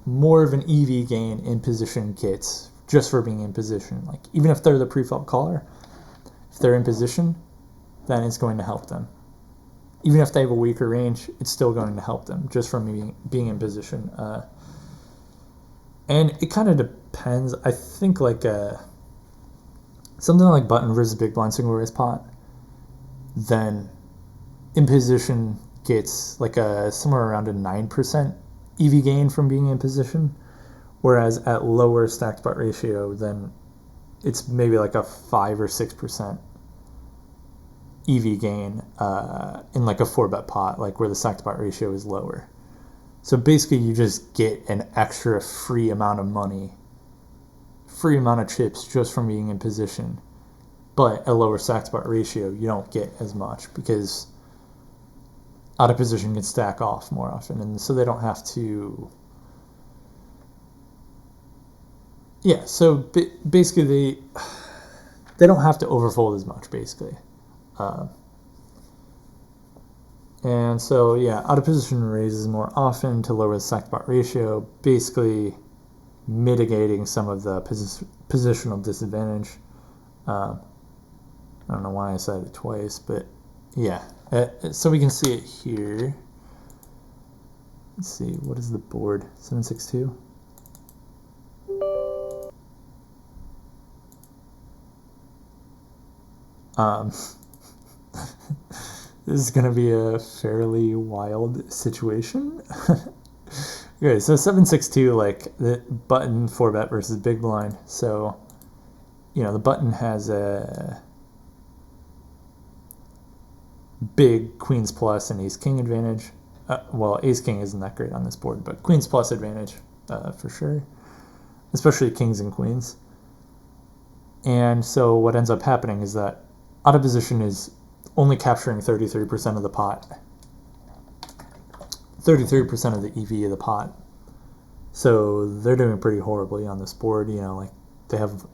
more of an EV gain in position gets just for being in position. Like, even if they're the pre-flop caller, if they're in position, then it's going to help them. Even if they have a weaker range, it's still going to help them just from being in position. And it kind of depends. I think like something like button versus big blind single raise pot, then in position gets like somewhere around a 9% EV gain from being in position, whereas at lower stacked pot ratio, then it's maybe like a 5 or 6% EV gain in like a 4-bet pot, like where the stacked pot ratio is lower. So basically you just get an extra free amount of money, free amount of chips just from being in position. But at lower stacked pot ratio, you don't get as much because out of position can stack off more often. And so they don't have to... Yeah, so basically they don't have to overfold as much, basically. And so, yeah, out of position raises more often to lower the stacked pot ratio, basically mitigating some of the positional disadvantage. I don't know why I said it twice, but yeah. So we can see it here. Let's see, what is the board? 762? This is going to be a fairly wild situation. Okay, so 762, like the button 4-bet versus big blind. So, the button has a big queens plus and ace king advantage. Well, ace king isn't that great on this board, but queens plus advantage for sure, especially kings and queens. And so what ends up happening is that out of position is only capturing 33% of the pot, 33% of the EV of the pot. So they're doing pretty horribly on this board. Like they have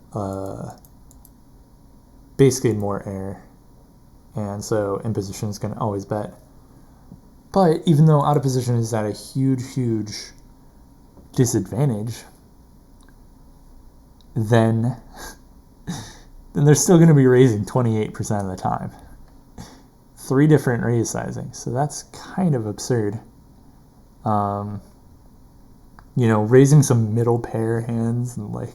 basically more air, and so in position is going to always bet. But even though out of position is at a huge disadvantage, then they're still going to be raising 28% of the time. 3 different raise sizings, so that's kind of absurd. Raising some middle pair hands and like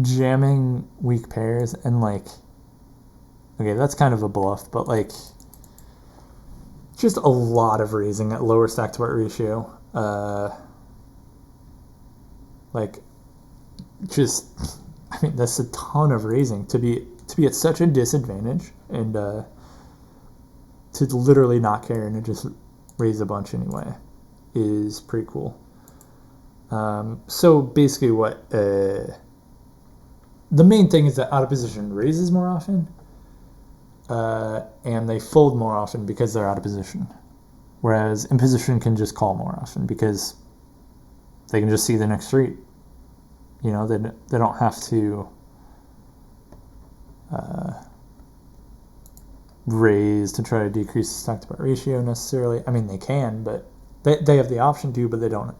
jamming weak pairs and like, okay, that's kind of a bluff, but like just a lot of raising at lower stack to part ratio. That's a ton of raising to be at such a disadvantage and to literally not care and to just raise a bunch anyway is pretty cool. So basically what the main thing is that out of position raises more often and they fold more often because they're out of position, whereas in position can just call more often because they can just see the next street. They don't have to raise to try to decrease the stack to pot ratio necessarily. I mean, they can, but they have the option to, but they don't.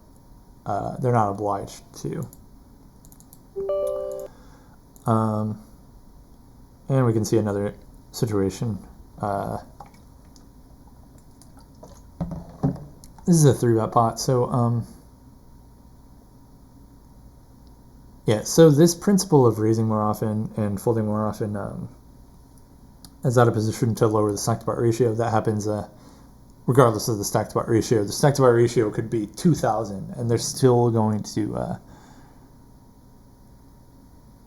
They're not obliged to. And we can see another situation. This is a 3-bet pot, so yeah. So this principle of raising more often and folding more often is out of position to lower the stack to pot ratio. That happens regardless of the stack to pot ratio. The stack to pot ratio could be 2,000, and they're still going to.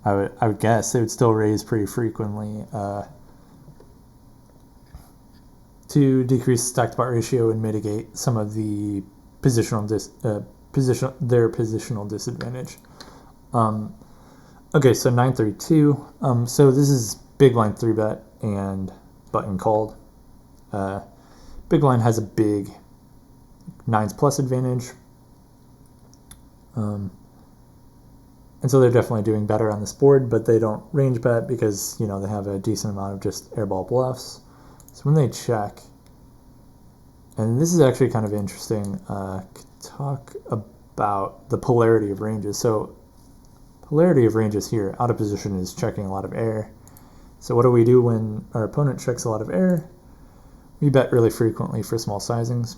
I would guess they would still raise pretty frequently to decrease the stack to pot ratio and mitigate some of the positional disadvantage. Okay, so 932. So this is big blind 3-bet and button called. Big blind has a big 9s plus advantage. And so they're definitely doing better on this board, but they don't range bet because, they have a decent amount of just airball bluffs. So when they check, and this is actually kind of interesting, talk about the polarity of ranges. So polarity of ranges here. Out of position is checking a lot of air. So what do we do when our opponent checks a lot of air? We bet really frequently for small sizings.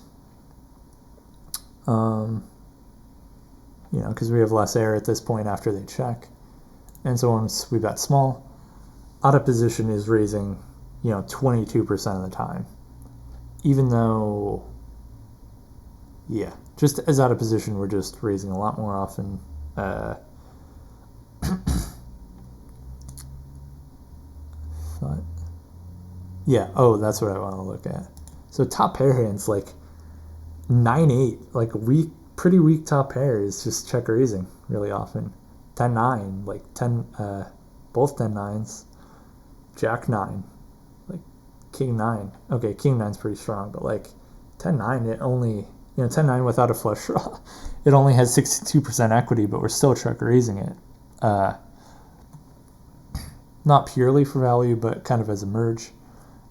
You know, because we have less air at this point after they check. And so once we bet small, out of position is raising, you know, 22% of the time. Even though, yeah, just as out of position, we're just raising a lot more often. Yeah, oh, that's what I want to look at. So top pair hands, like 9-8, like weak, pretty weak top pair is just check raising really often. 10-9, like 10, both 10-9s, Jack 9, like King 9. Okay, King 9's pretty strong, but like 10-9, it only, you know, 10-9 without a flush draw, it only has 62% equity, but we're still check raising it. Not purely for value, but kind of as a merge.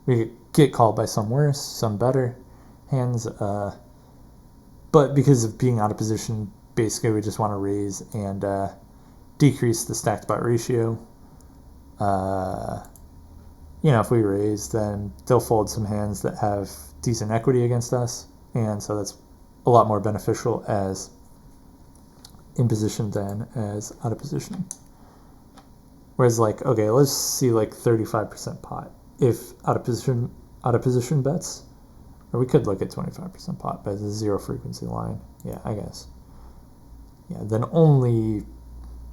We get called by some worse, some better hands, but because of being out of position, basically we just want to raise and decrease the stacked pot ratio. You know, if we raise, then they'll fold some hands that have decent equity against us, and so that's a lot more beneficial as in position than as out of position. Whereas, like, okay, let's see, like 35% pot. If out of position bets, or we could look at 25% pot, but it's a zero frequency line. Yeah, I guess. Yeah, then only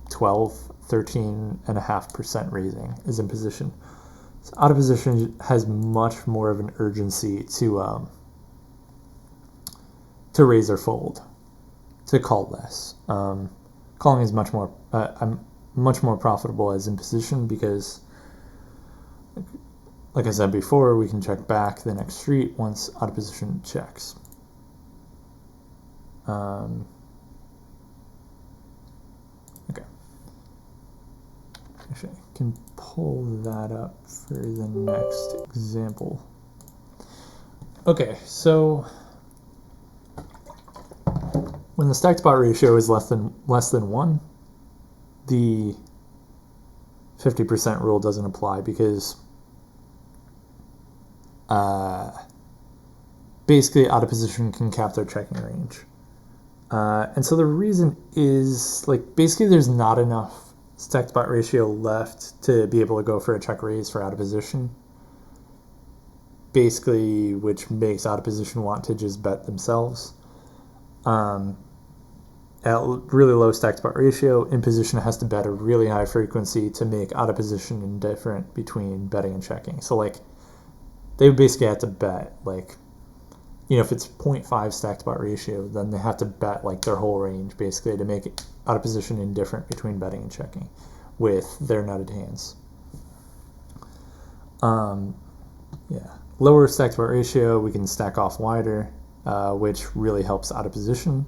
13.5% raising is in position. So out of position has much more of an urgency to raise or fold, to call less. Calling is much more profitable as in position because, like I said before, we can check back the next street once out of position checks. Okay. Actually, I can pull that up for the next example. Okay, so when the stacked pot ratio is less than 1, the 50% rule doesn't apply because basically out of position can cap their checking range. And so the reason is, like, basically there's not enough stacked pot ratio left to be able to go for a check raise for out of position. Basically, which makes out of position want to just bet themselves. At really low stacked pot ratio, in position has to bet a really high frequency to make out of position indifferent between betting and checking. So, like, they basically have to bet, like, you know, if it's 0.5 stacked pot ratio, then they have to bet, like, their whole range, basically, to make it out of position indifferent between betting and checking with their nutted hands. Yeah. Lower stacked pot ratio, we can stack off wider, which really helps out of position.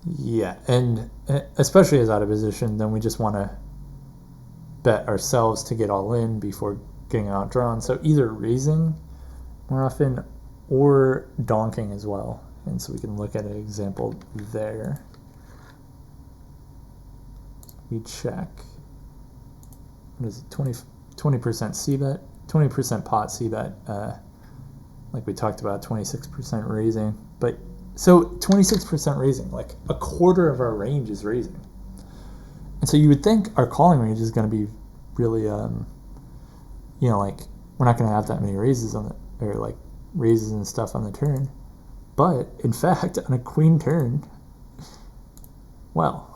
Yeah, and especially as out of position, then we just want to bet ourselves to get all in before getting outdrawn. So either raising more often or donking as well. And so we can look at an example there. We check, what is it, 20% c-bet, 20% pot c-bet, like we talked about, 26% raising. But so 26% raising, like a quarter of our range is raising. And so you would think our calling range is going to be really, you know, like, we're not going to have that many raises on the, or like raises and stuff on the turn. But in fact, on a queen turn, well,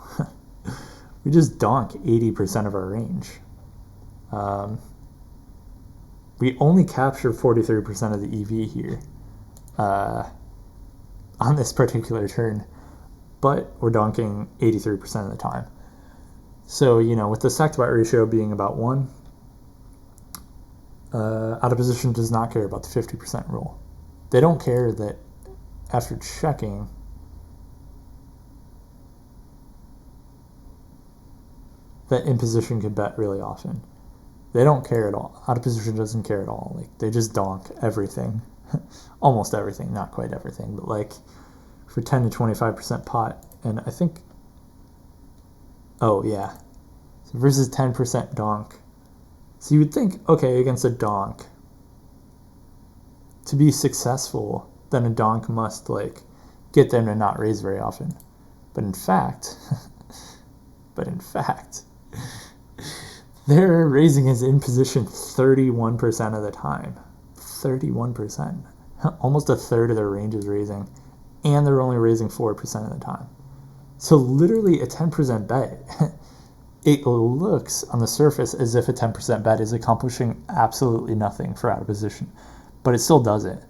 we just donk 80% of our range. We only capture 43% of the EV here on this particular turn, but we're donking 83% of the time. So, you know, with the stacked pot ratio being about 1, out of position does not care about the 50% rule. They don't care that after checking, that in position can bet really often. They don't care at all. Out of position doesn't care at all. Like, they just donk everything. Almost everything, not quite everything, but like for 10 to 25% pot, and I think, oh yeah, so versus 10% donk. So you would think, okay, against a donk, to be successful, then a donk must like get them to not raise very often. But in fact, their raising is in position 31% of the time. 31%. Almost a third of their range is raising, and they're only raising 4% of the time. So literally a 10% bet, it looks on the surface as if a 10% bet is accomplishing absolutely nothing for out of position, but it still does it.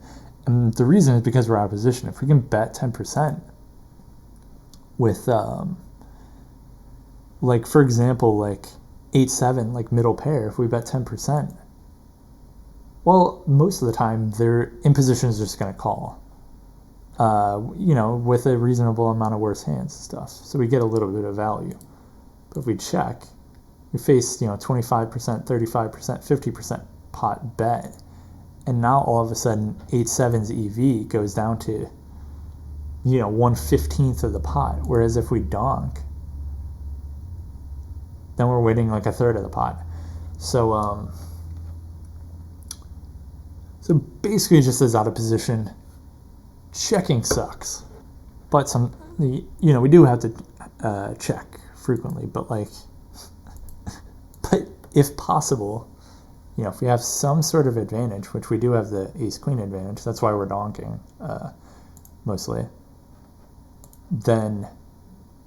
And the reason is because we're out of position. If we can bet 10% with, like for example, like 8-7, like middle pair, if we bet 10%, well, most of the time their imposition is just going to call, with a reasonable amount of worse hands and stuff. So we get a little bit of value. But if we check, we face, 25%, 35%, 50% pot bet. And now all of a sudden 8-7's EV goes down to, 1/15 of the pot. Whereas if we donk, then we're winning like a third of the pot. So, so basically just as out of position, checking sucks. But we do have to check frequently, but but if possible, if we have some sort of advantage, which we do have the ace-queen advantage, that's why we're donking, mostly, then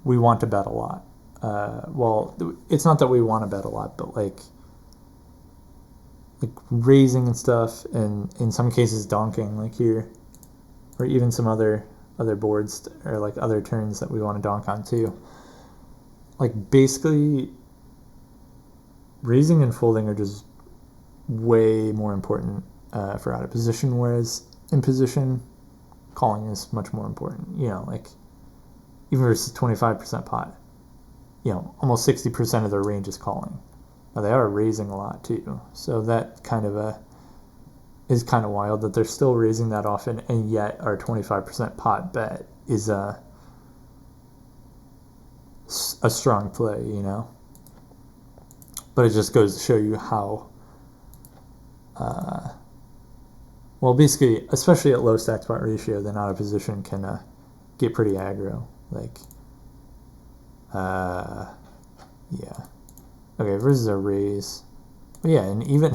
we want to bet a lot. Well, it's not that we want to bet a lot, but like raising and stuff, and in some cases donking, like here, or even some other boards or like other turns that we want to donk on too. Like basically, raising and folding are just way more important for out of position, whereas in position, calling is much more important. Like even versus 25% pot, almost 60% of their range is calling. Now they are raising a lot too, so that kind of is kind of wild that they're still raising that often, and yet our 25% pot bet is a strong play, But it just goes to show you how, well, basically, especially at low stack spot ratio, then out of position can get pretty aggro. Yeah. Okay, versus a raise. But yeah, and even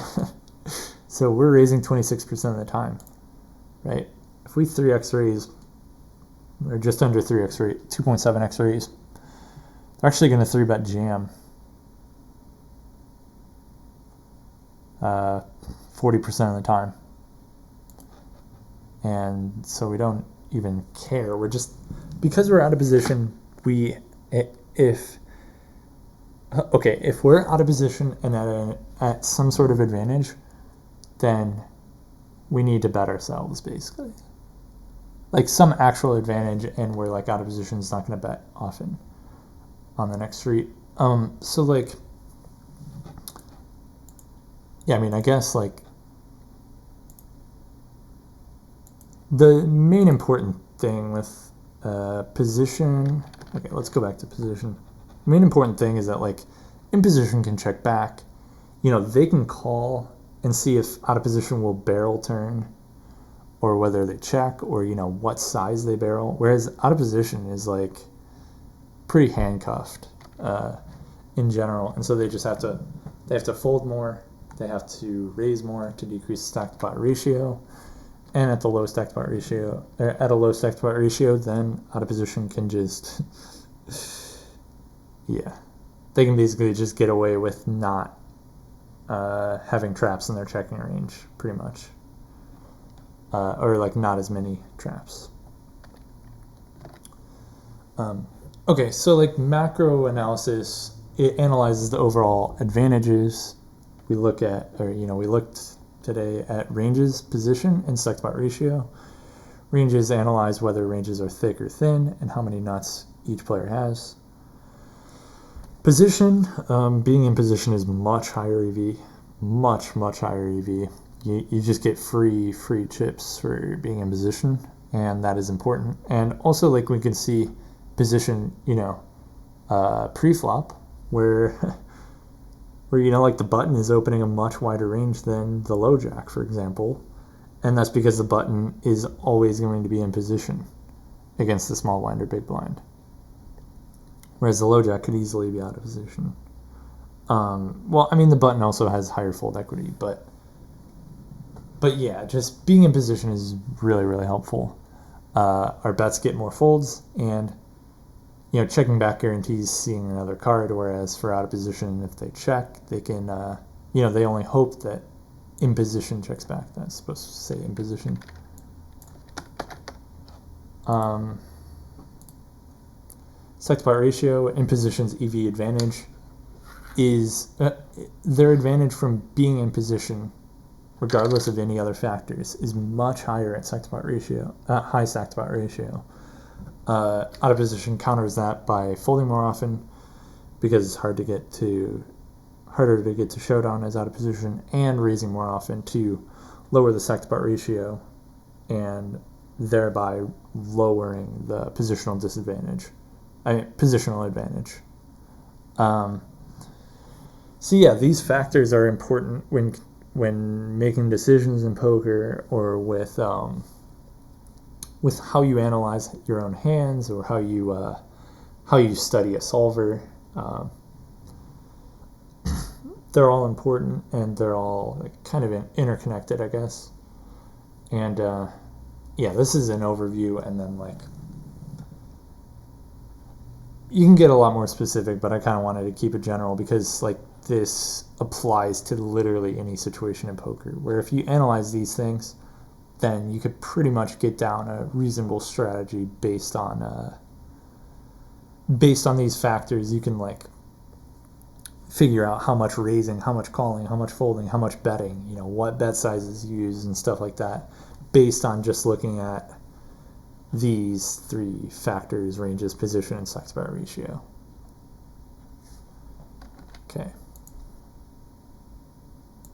so we're raising 26% of the time, right? If we 3x raise, or just under 3x raise, 2.7x raise, they're actually going to 3-bet jam 40% of the time. And so we don't even care. We're just, because we're out of position, if we're out of position and at some sort of advantage, then we need to bet ourselves, basically. Like some actual advantage, and we're like out of position, is not going to bet often on the next street. So like, yeah, I mean, I guess like the main important thing with position, okay, let's go back to position. The main important thing is that like in position can check back, they can call and see if out of position will barrel turn, or whether they check, or what size they barrel, whereas out of position is like pretty handcuffed in general, and so they have to fold more, they have to raise more to decrease stacked pot ratio, and at a low stacked pot ratio, then out of position can just yeah, they can basically just get away with not having traps in their checking range, pretty much, or like not as many traps. Okay, so like macro analysis, it analyzes the overall advantages. We looked today at ranges, position, and stacked pot ratio. Ranges analyze whether ranges are thick or thin, and how many nuts each player has. Position, being in position is much higher EV, much higher EV. You just get free chips for being in position, and that is important. And also, like, we can see position, pre-flop, where where like the button is opening a much wider range than the low jack, for example, and that's because the button is always going to be in position against the small blind or big blind, whereas the low jack could easily be out of position. Well, I mean, the button also has higher fold equity, but yeah, just being in position is really, really helpful. Our bets get more folds, and checking back guarantees seeing another card, whereas for out of position, if they check, they can, they only hope that in position checks back. That's supposed to say in position. Second part ratio, in position's EV advantage is their advantage from being in position, regardless of any other factors, is much higher at stack to pot ratio, high stack to pot ratio. Out of position counters that by folding more often, because it's harder to get to showdown as out of position, and raising more often to lower the stack to pot ratio, and thereby lowering the positional advantage. So yeah, these factors are important when making decisions in poker, or with how you analyze your own hands, or how you study a solver. They're all important, and they're all kind of interconnected, I guess. And yeah, this is an overview, and then you can get a lot more specific, but I kind of wanted to keep it general because this applies to literally any situation in poker, where if you analyze these things, then you could pretty much get down a reasonable strategy based on these factors. You can figure out how much raising, how much calling, how much folding, how much betting, what bet sizes you use and stuff like that, based on just looking at these three factors: ranges, position, and stack to pot ratio.